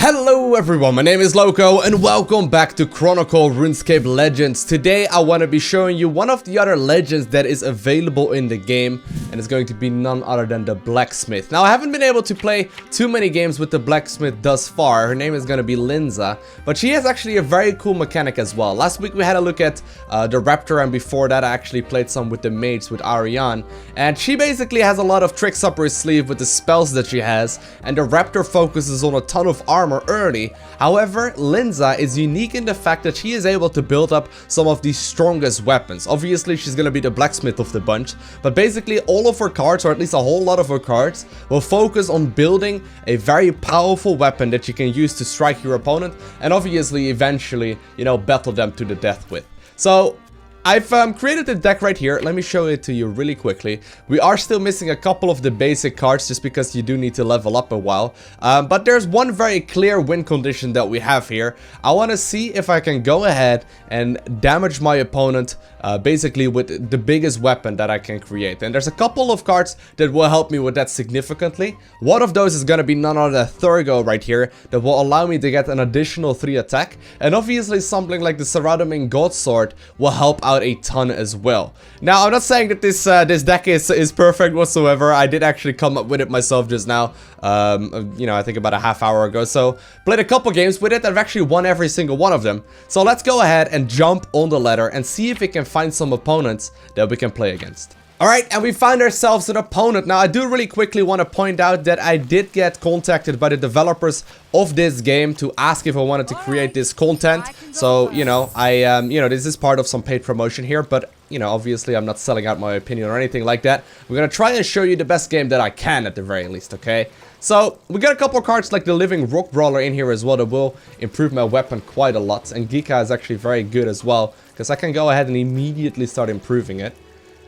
Hello everyone, my name is Lowko and welcome back to Chronicle RuneScape Legends. Today I want to be showing you one of the other legends that is available in the game, and it's going to be none other than the Blacksmith. Now I haven't been able to play too many games with the Blacksmith thus far. Her name is going to be Linza, but she has actually a very cool mechanic as well. Last week we had a look at the Raptor, and before that I actually played some with the Mage with Artisan, and she basically has a lot of tricks up her sleeve with the spells that she has, and the Raptor focuses on a ton of armor early. However, Linza is unique in the fact that she is able to build up some of the strongest weapons. Obviously, she's gonna be the blacksmith of the bunch, but basically all of her cards, or at least a whole lot of her cards, will focus on building a very powerful weapon that you can use to strike your opponent and obviously eventually, you know, battle them to the death with. So I've created a deck right here. Let me show it to you really quickly. We are still missing a couple of the basic cards just because you do need to level up a while. But there's one very clear win condition that we have here. I want to see if I can go ahead and damage my opponent basically with the biggest weapon that I can create. And there's a couple of cards that will help me with that significantly. One of those is going to be none other than Thurgo right here that will allow me to get an additional 3 attack. And obviously something like the Ceratomin God Sword will help out a ton as well. Now I'm not saying that this deck is perfect whatsoever. I did actually come up with it myself just now, you know, I think about a half hour ago. So played a couple games with it. I've actually won every single one of them. So let's go ahead and jump on the ladder and see if we can find some opponents that we can play against. Alright, and we find ourselves an opponent. Now, I do really quickly want to point out that I did get contacted by the developers of this game to ask if I wanted to create this content. So, you know, this is part of some paid promotion here, but, you know, obviously I'm not selling out my opinion or anything like that. We're going to try and show you the best game that I can at the very least, okay? So, we got a couple of cards like the Living Rock Brawler in here as well that will improve my weapon quite a lot. And Geeka is actually very good as well, because I can go ahead and immediately start improving it.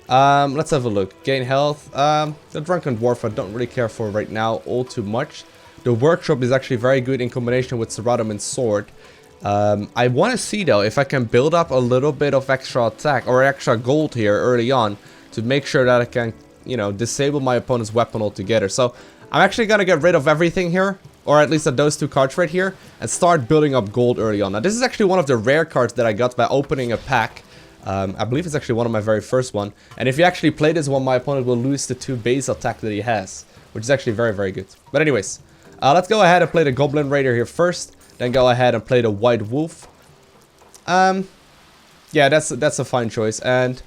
Let's have a look. Gain health. The Drunken Dwarf I don't really care for right now all too much. The Workshop is actually very good in combination with Ceratomin Sword. I want to see though if I can build up a little bit of extra attack or extra gold here early on to make sure that I can, you know, disable my opponent's weapon altogether. So I'm actually gonna get rid of everything here, or at least those 2 cards right here, and start building up gold early on. Now this is actually one of the rare cards that I got by opening a pack. I believe it's actually one of my very first one. And if you actually play this one, my opponent will lose the 2 base attack that he has, which is actually very, very good. But anyways, let's go ahead and play the Goblin Raider here first. Then go ahead and play the White Wolf. Yeah, that's a fine choice. And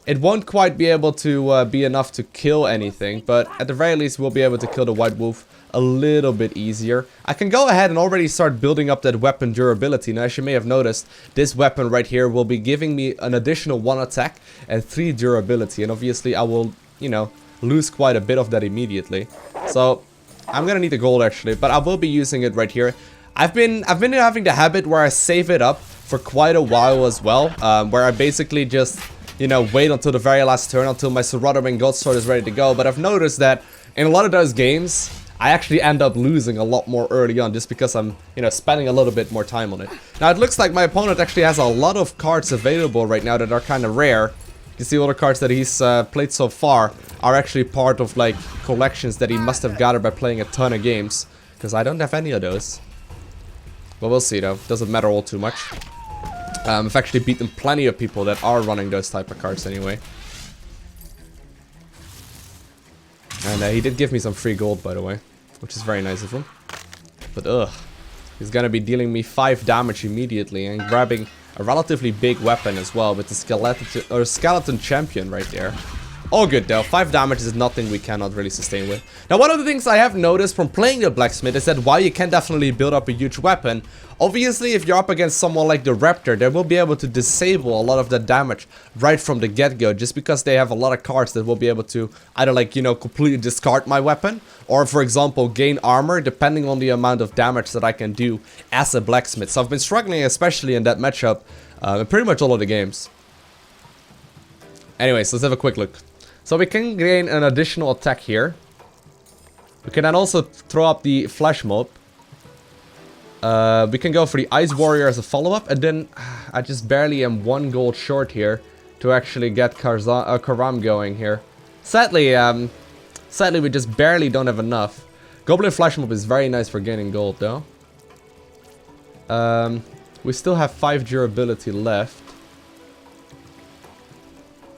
it won't quite be able to be enough to kill anything, but at the very least we'll be able to kill the White Wolf a little bit easier. I can go ahead and already start building up that weapon durability. Now, as you may have noticed, this weapon right here will be giving me an additional 1 attack and 3 durability, and obviously I will, you know, lose quite a bit of that immediately. So I'm gonna need the gold actually, but I will be using it right here. I've been having the habit where I save it up for quite a while as well, where I basically just, you know, wait until the very last turn until my Ceratomin God Sword is ready to go. But I've noticed that in a lot of those games I actually end up losing a lot more early on just because I'm, you know, spending a little bit more time on it. Now it looks like my opponent actually has a lot of cards available right now that are kind of rare. You see all the cards that he's played so far are actually part of like collections that he must have gathered by playing a ton of games, because I don't have any of those. But we'll see though, doesn't matter all too much. I've actually beaten plenty of people that are running those type of cards anyway. And he did give me some free gold, by the way, which is very nice of him. But he's gonna be dealing me 5 damage immediately and grabbing a relatively big weapon as well with the skeleton champion right there. All good though, 5 damage is nothing we cannot really sustain with. Now, one of the things I have noticed from playing the Blacksmith is that while you can definitely build up a huge weapon, obviously if you're up against someone like the Raptor, they will be able to disable a lot of the damage right from the get-go, just because they have a lot of cards that will be able to either, like, you know, completely discard my weapon, or for example gain armor depending on the amount of damage that I can do as a Blacksmith. So I've been struggling especially in that matchup in pretty much all of the games. Anyways, let's have a quick look. So we can gain an additional attack here. We can then also throw up the Flash Mob. We can go for the Ice Warrior as a follow-up, and then I just barely am 1 gold short here to actually get Karam going here. Sadly, we just barely don't have enough Goblin Flash Mob is very nice for gaining gold though. We still have 5 durability left.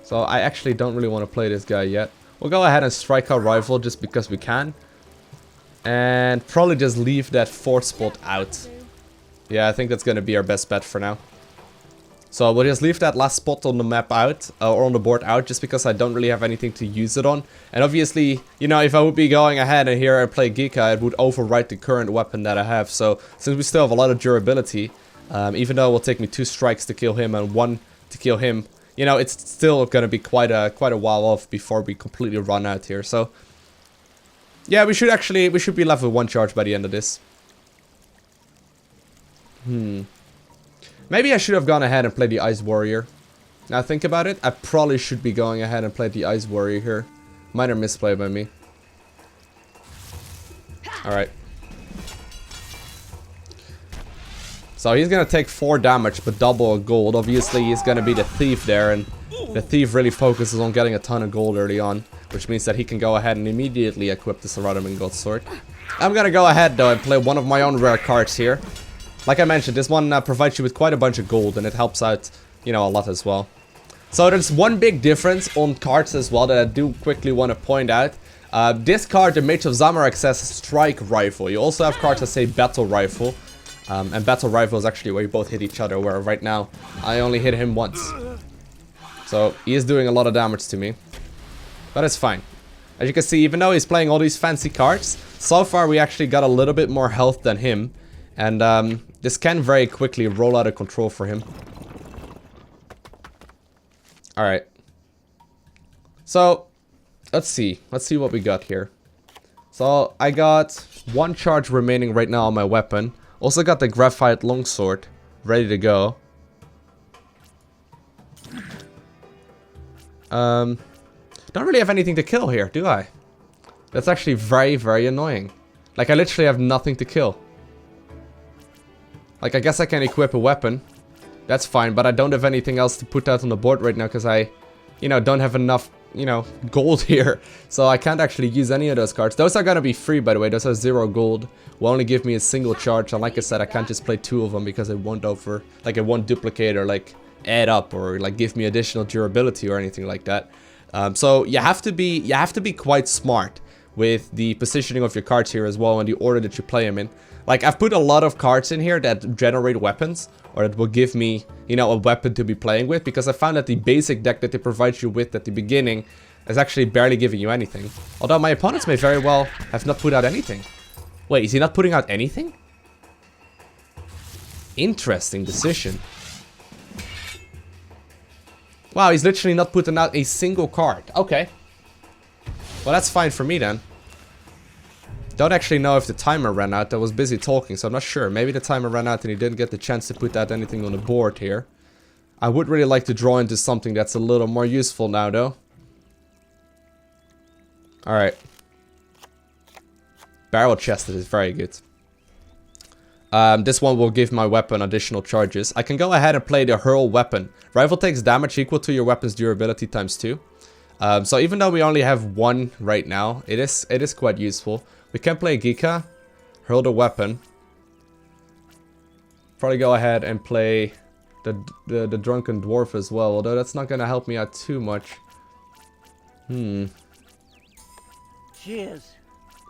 So I actually don't really want to play this guy yet. We'll go ahead and strike our rifle just because we can. And probably just leave that 4th spot out. Yeah, I think that's going to be our best bet for now. So we'll just leave that last spot on the map out, or on the board out, just because I don't really have anything to use it on. And obviously, you know, if I would be going ahead and here I play Geeka, it would overwrite the current weapon that I have. So since we still have a lot of durability, even though it will take me 2 strikes to kill him and 1 to kill him, you know, it's still going to be quite a while off before we completely run out here. So yeah, we should be left with 1 charge by the end of this. Maybe I should have gone ahead and played the Ice Warrior. Now think about it, I probably should be going ahead and play the Ice Warrior here. Minor misplay by me. Alright. So he's gonna take 4 damage, but double a gold. Obviously he's gonna be the thief there, and the thief really focuses on getting a ton of gold early on, which means that he can go ahead and immediately equip the Saradomin Gold Sword. I'm gonna go ahead though and play one of my own rare cards here. Like I mentioned, this one provides you with quite a bunch of gold, and it helps out, you know, a lot as well. So there's one big difference on cards as well that I do quickly want to point out. This card, the Mage of Zamorak, says Strike Rifle. You also have cards that say Battle Rifle. And Battle Rifle is actually where you both hit each other, where right now I only hit him once. So he is doing a lot of damage to me. But it's fine. As you can see, even though he's playing all these fancy cards, so far we actually got a little bit more health than him. And this can very quickly roll out of control for him. Alright. So, let's see what we got here. So, I got 1 charge remaining right now on my weapon. Also got the Graphite Longsword ready to go. Don't really have anything to kill here, do I? That's actually very, very annoying. Like, I literally have nothing to kill. Like, I guess I can equip a weapon. That's fine, but I don't have anything else to put out on the board right now because I, you know, don't have enough, you know, gold here. So I can't actually use any of those cards. Those are gonna be free, by the way. Those are 0 gold. Will only give me a single charge. And like I said, I can't just play 2 of them because it won't it won't duplicate or like add up or like give me additional durability or anything like that. So you have to be quite smart with the positioning of your cards here as well and the order that you play them in. Like, I've put a lot of cards in here that generate weapons, or that will give me, you know, a weapon to be playing with, because I found that the basic deck that they provide you with at the beginning is actually barely giving you anything. Although my opponents may very well have not put out anything. Wait, is he not putting out anything? Interesting decision. Wow, he's literally not putting out a single card. Okay. Well, that's fine for me then. Don't actually know if the timer ran out. I was busy talking, so I'm not sure. Maybe the timer ran out and he didn't get the chance to put out anything on the board here. I would really like to draw into something that's a little more useful now, though. Alright. Barrelchest is very good. This one will give my weapon additional charges. I can go ahead and play the Hurl weapon. Rifle takes damage equal to your weapon's durability times 2. So even though we only have 1 right now, it is quite useful. We can play Geeka, Hurl the weapon. Probably go ahead and play the Drunken Dwarf as well, although that's not gonna help me out too much. Cheers.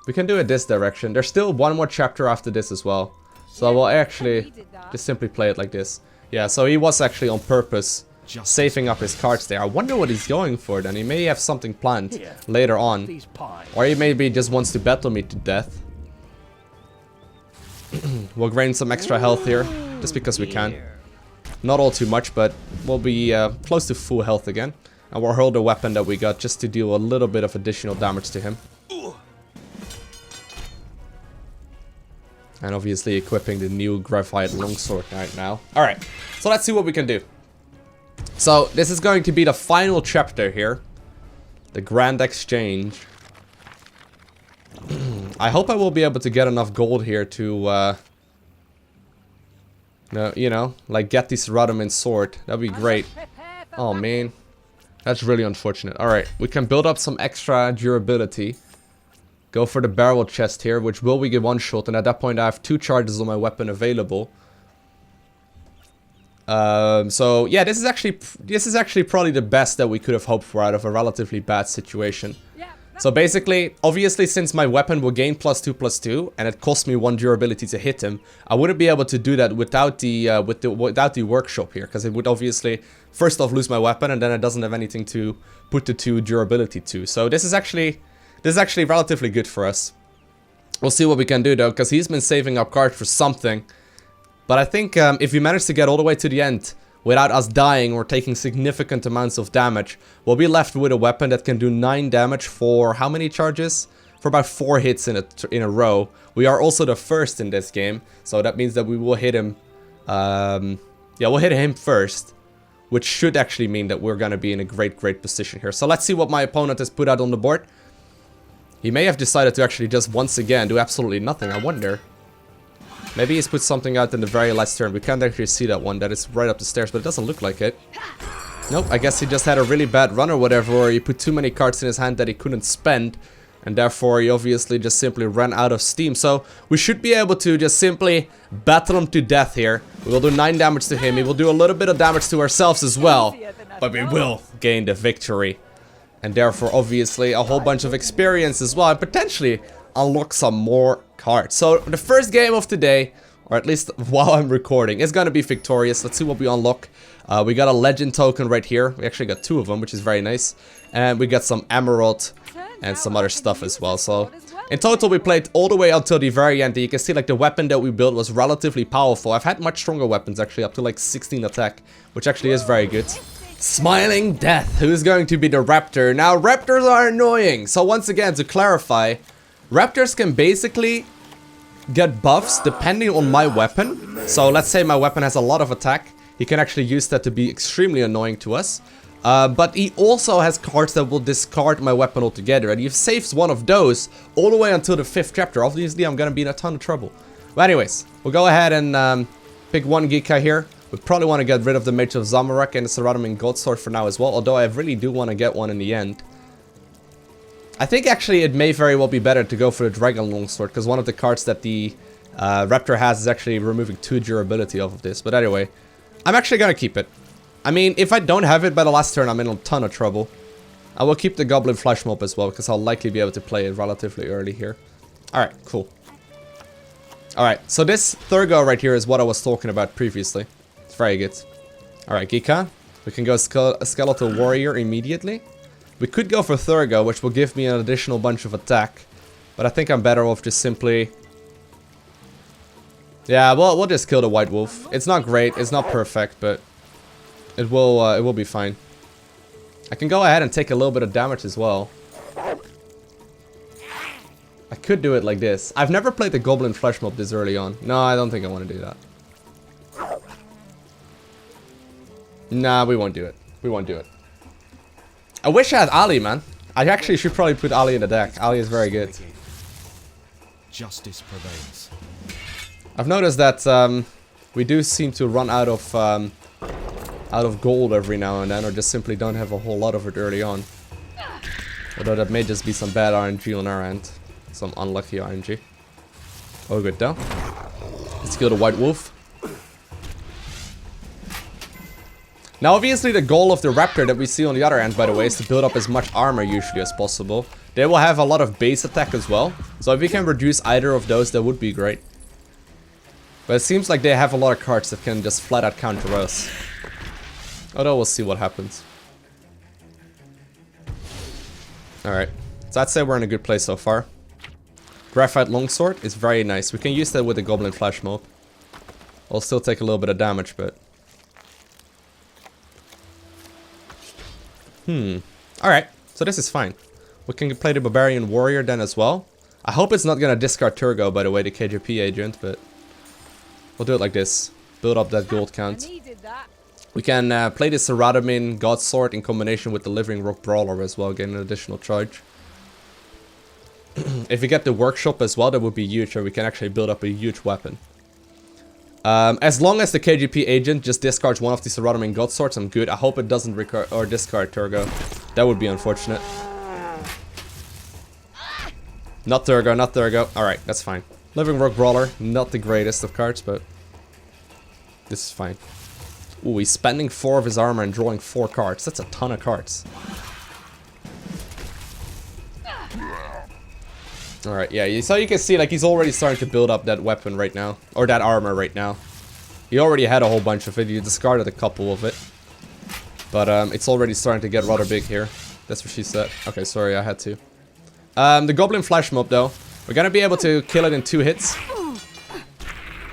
We can do it this direction. There's still 1 more chapter after this as well. So we'll actually just simply play it like this. Yeah, so he was actually on purpose saving up his cards there. I wonder what he's going for then. He may have something planned later on. Or he maybe just wants to battle me to death. We'll gain some extra health here, just because we can. Not all too much, but we'll be close to full health again. And we'll hurl the weapon that we got just to deal a little bit of additional damage to him. And obviously equipping the new Graphite Longsword right now. Alright, so let's see what we can do. So, this is going to be the final chapter here. The Grand Exchange. I hope I will be able to get enough gold here to, you know, like get this Saradomin sword. That'd be great. Oh, man. That's really unfortunate. Alright, we can build up some extra durability. Go for the Barrelchest here, which will be one shot, and at that point I have 2 charges on my weapon available. So yeah, this is actually probably the best that we could have hoped for out of a relatively bad situation. So basically, obviously, since my weapon will gain +2/+2, and it cost me 1 durability to hit him, I wouldn't be able to do that without the workshop here, because it would obviously first off lose my weapon, and then it doesn't have anything to put the 2 durability to. So this is actually relatively good for us. We'll see what we can do though, because he's been saving up cards for something. But I think if we manage to get all the way to the end without us dying or taking significant amounts of damage, we'll be left with a weapon that can do 9 damage for how many charges? For about 4 hits in a row. We are also the first in this game, so that means that we will hit him. Yeah, we'll hit him first, which should actually mean that we're gonna be in a great position here. So let's see what my opponent has put out on the board. He may have decided to actually just once again do absolutely nothing. I wonder. Maybe he's put something out in the very last turn. We can't actually see that one. That is right up the stairs, but it doesn't look like it. Nope, I guess he just had a really bad run or whatever, or he put too many cards in his hand that he couldn't spend, and therefore he obviously just simply ran out of steam. So we should be able to just simply battle him to death here. We will do 9 damage to him. He will do a little bit of damage to ourselves as well, but we will gain the victory. And therefore, obviously, a whole bunch of experience as well, and potentially unlock some more cards. So the first game of today, or at least while I'm recording, is gonna be victorious. Let's see what we unlock. We got a legend token right here. We actually got 2 of them, which is very nice. And we got some emerald and some other stuff as well. So in total, we played all the way until the very end. You can see like the weapon that we built was relatively powerful. I've had much stronger weapons actually, up to like 16 attack, which actually is very good. Smiling Death, who's going to be the Raptor. Now, Raptors are annoying. So once again, to clarify, Raptors can basically get buffs depending on my weapon. So let's say my weapon has a lot of attack. He can actually use that to be extremely annoying to us. But he also has cards that will discard my weapon altogether. And he saves one of those all the way until the 5th chapter. Obviously, I'm going to be in a ton of trouble. But anyways, we'll go ahead and pick 1 Geeka here. We probably want to get rid of the Mage of Zamorak and the Ceratomin Godsword for now as well. Although I really do want to get one in the end. I think actually it may very well be better to go for the Dragon Longsword, because one of the cards that the Raptor has is actually removing 2 durability off of this. But anyway, I'm actually gonna keep it. I mean, if I don't have it by the last turn, I'm in a ton of trouble. I will keep the Goblin Flesh Mob as well, because I'll likely be able to play it relatively early here. Alright, cool. Alright, so this Thurgo right here is what I was talking about previously. It's very good. Alright, Geeka. We can go Skeletal Warrior immediately. We could go for Thurgo, which will give me an additional bunch of attack. But I think I'm better off just simply... Yeah, we'll just kill the White Wolf. It's not great, it's not perfect, but it will be fine. I can go ahead and take a little bit of damage as well. I could do it like this. I've never played the Goblin Flesh Mob this early on. No, I don't think I want to do that. Nah, we won't do it. We won't do it. I wish I had Ali, man. I actually should probably put Ali in the deck. Ali is very good. Justice prevails. I've noticed that we do seem to run out of gold every now and then, or just simply don't have a whole lot of it early on. Although that may just be some bad RNG on our end. Some unlucky RNG. Oh, good though. Let's kill the White Wolf. Now, obviously, the goal of the Raptor that we see on the other end, by the way, is to build up as much armor usually as possible. They will have a lot of base attack as well. So if we can reduce either of those, that would be great. But it seems like they have a lot of cards that can just flat out counter us. Although we'll see what happens. Alright. So I'd say we're in a good place so far. Graphite Longsword is very nice. We can use that with the Goblin Flesh Mob. We'll still take a little bit of damage, but... Alright, so this is fine. We can play the Barbarian Warrior then as well. I hope it's not gonna discard Thurgo, by the way, the KJP agent, but... We'll do it like this. Build up that gold count. We can play the Ceratomin Godsword in combination with the Living Rock Brawler as well, getting an additional charge. If we get the Workshop as well, that would be huge, or we can actually build up a huge weapon. As long as the KGP agent just discards one of the Ceratomin Godswords, I'm good. I hope it doesn't discard Thurgo. That would be unfortunate. Not Thurgo, not Thurgo. Alright, that's fine. Living Rook Brawler, not the greatest of cards, but this is fine. Ooh, he's spending 4 of his armor and drawing 4 cards. That's a ton of cards. Alright, yeah, so you can see, like, he's already starting to build up that weapon right now. Or that armor right now. He already had a whole bunch of it. He discarded a couple of it. But it's already starting to get rather big here. That's what she said. Okay, sorry, I had to. The Goblin Flash Mob, though. We're gonna be able to kill it in 2 hits.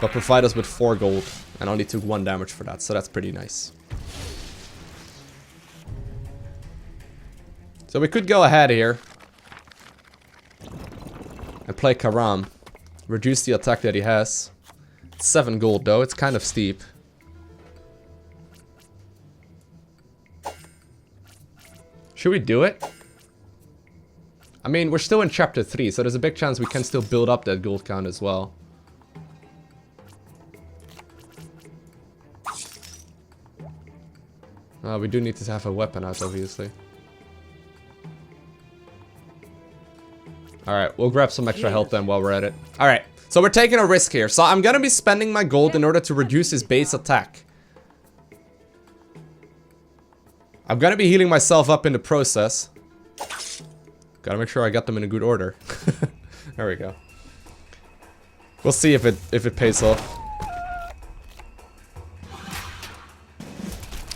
But provide us with 4 gold. And only took 1 damage for that, so that's pretty nice. So we could go ahead here. And play Karam. Reduce the attack that he has. It's 7 gold, though. It's kind of steep. Should we do it? I mean, we're still in chapter 3, so there's a big chance we can still build up that gold count as well. We do need to have a weapon out, obviously. Alright, we'll grab some extra health then while we're at it. Alright, so we're taking a risk here. So I'm gonna be spending my gold in order to reduce his base attack. I'm gonna be healing myself up in the process. Gotta make sure I got them in a good order. There we go. We'll see if it pays off.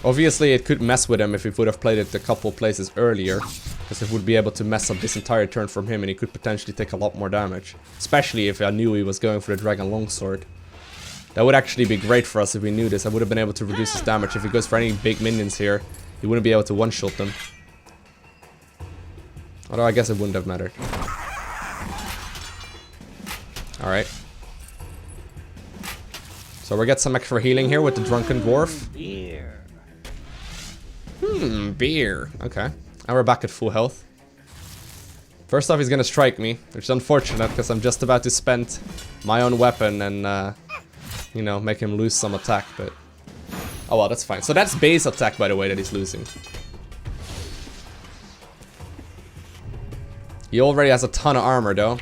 Obviously, it could mess with him if we would have played it a couple places earlier. Because it would be able to mess up this entire turn from him and he could potentially take a lot more damage. Especially if I knew he was going for the Dragon Longsword. That would actually be great for us if we knew this. I would have been able to reduce his damage. If he goes for any big minions here, he wouldn't be able to one-shot them. Although I guess it wouldn't have mattered. Alright. So we get some extra healing here with the Drunken Dwarf. Beer. Okay. And we're back at full health. First off, he's gonna strike me, which is unfortunate because I'm just about to spend my own weapon and, you know, make him lose some attack, but... Oh well, that's fine. So that's base attack, by the way, that he's losing. He already has a ton of armor, though.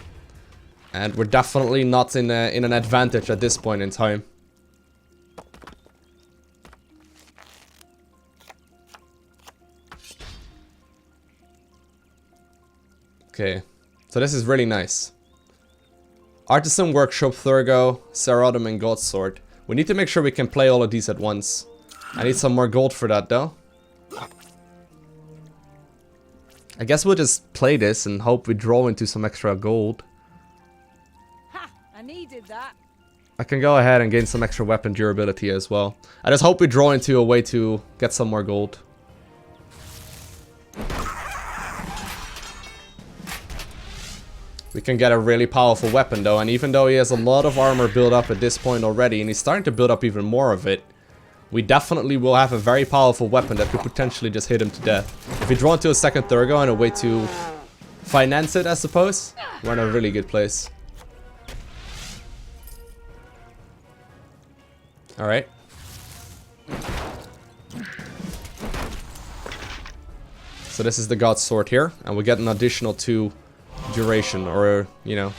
And we're definitely not in an advantage at this point in time. Okay, so this is really nice. Artisan, Workshop, Thurgo, Seradim, and Godsword. We need to make sure we can play all of these at once. I need some more gold for that, though. I guess we'll just play this and hope we draw into some extra gold. Ha! I needed that. I can go ahead and gain some extra weapon durability as well. I just hope we draw into a way to get some more gold. We can get a really powerful weapon though, and even though he has a lot of armor built up at this point already, and he's starting to build up even more of it, we definitely will have a very powerful weapon that could potentially just hit him to death. If we draw into a second Thurgo and a way to finance it, I suppose, we're in a really good place. Alright. So this is the God's Sword here, and we get an additional 2 duration, or, you know,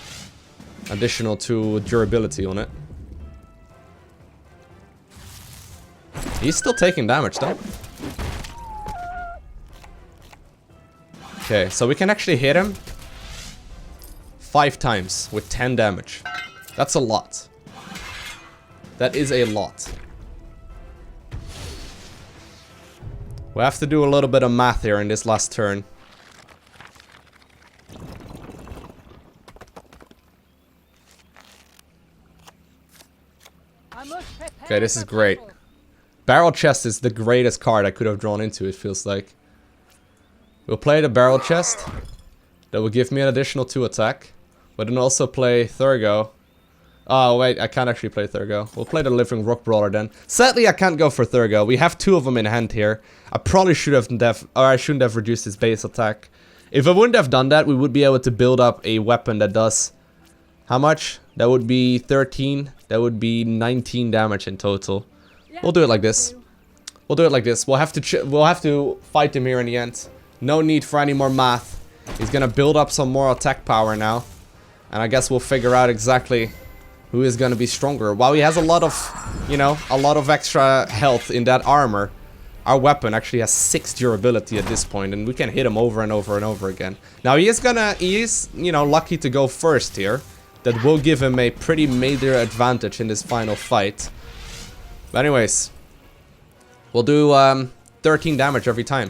additional 2 durability on it. He's still taking damage though. Okay, so we can actually hit him 5 times with 10 damage. That's a lot. That is a lot. We have to do a little bit of math here in this last turn. Okay, this is great. Barrelchest is the greatest card I could have drawn into, it feels like. We'll play the Barrelchest. That will give me an additional 2 attack. But then also play Thurgo. Oh wait, I can't actually play Thurgo. We'll play the Living Rock Brawler then. Sadly, I can't go for Thurgo. We have 2 of them in hand here. I probably should have, or I shouldn't have reduced his base attack. If I wouldn't have done that, we would be able to build up a weapon that does... How much? That would be 13. That would be 19 damage in total. We'll do it like this. We'll do it like this. We'll have to fight him here in the end. No need for any more math. He's gonna build up some more attack power now. And I guess we'll figure out exactly who is going to be stronger. While he has a lot of, you know, a lot of extra health in that armor, our weapon actually has 6 durability at this point, and we can hit him over and over and over again. Now he is, you know, lucky to go first here. That will give him a pretty major advantage in this final fight. But anyways, we'll do 13 damage every time.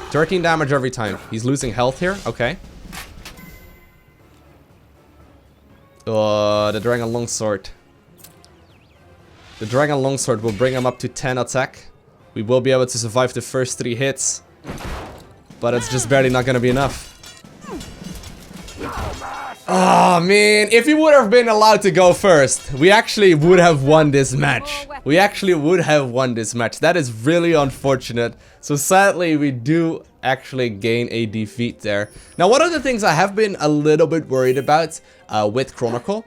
13 damage every time. He's losing health here. Okay. The Dragon Longsword. The Dragon Longsword will bring him up to 10 attack. We will be able to survive the first 3 hits. But it's just barely not gonna be enough. Oh man, if he would have been allowed to go first, we actually would have won this match. We actually would have won this match. That is really unfortunate. So sadly, we do actually gain a defeat there. Now, one of the things I have been a little bit worried about with Chronicle,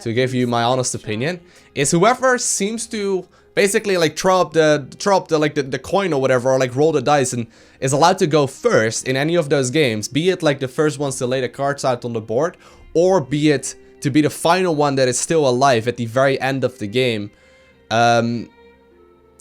to give you my honest opinion, is whoever seems to basically like throw up the coin or whatever, or like roll the dice and is allowed to go first in any of those games, be it like the first ones to lay the cards out on the board, or be it to be the final one that is still alive at the very end of the game.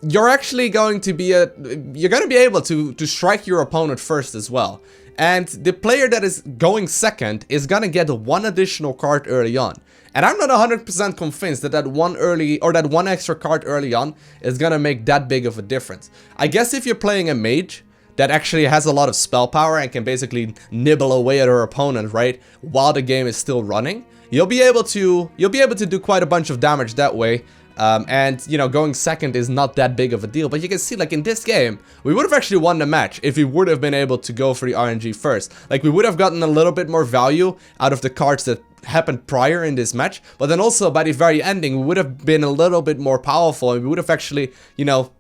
You're actually going to be able to strike your opponent first as well. And the player that is going second is gonna get 1 additional card early on. And I'm not 100% convinced that that one extra card early on is gonna make that big of a difference. I guess if you're playing a mage that actually has a lot of spell power and can basically nibble away at her opponent, right, while the game is still running, you'll be able to do quite a bunch of damage that way. And, you know, going second is not that big of a deal. But you can see, like, in this game, we would have actually won the match if we would have been able to go for the RNG first. Like, we would have gotten a little bit more value out of the cards that happened prior in this match. But then also, by the very ending, we would have been a little bit more powerful. And we would have actually, you know,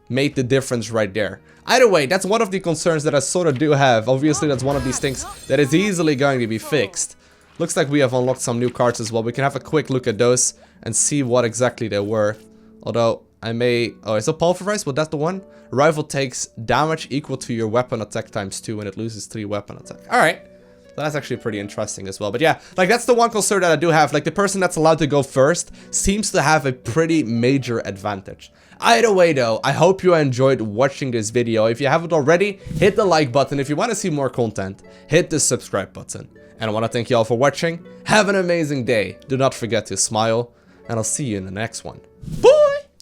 made the difference right there. Either way, that's one of the concerns that I sort of do have. Obviously, that's one of these things that is easily going to be fixed. Looks like we have unlocked some new cards as well. We can have a quick look at those and see what exactly they were. Although, I may... Oh, is it pulverized? Was that the one? Rival takes damage equal to your weapon attack times 2 and it loses 3 weapon attack. Alright. So that's actually pretty interesting as well. But yeah, like that's the one concern that I do have. Like the person that's allowed to go first seems to have a pretty major advantage. Either way though, I hope you enjoyed watching this video. If you haven't already, hit the like button. If you want to see more content, hit the subscribe button. And I want to thank you all for watching. Have an amazing day. Do not forget to smile. And I'll see you in the next one. Bye!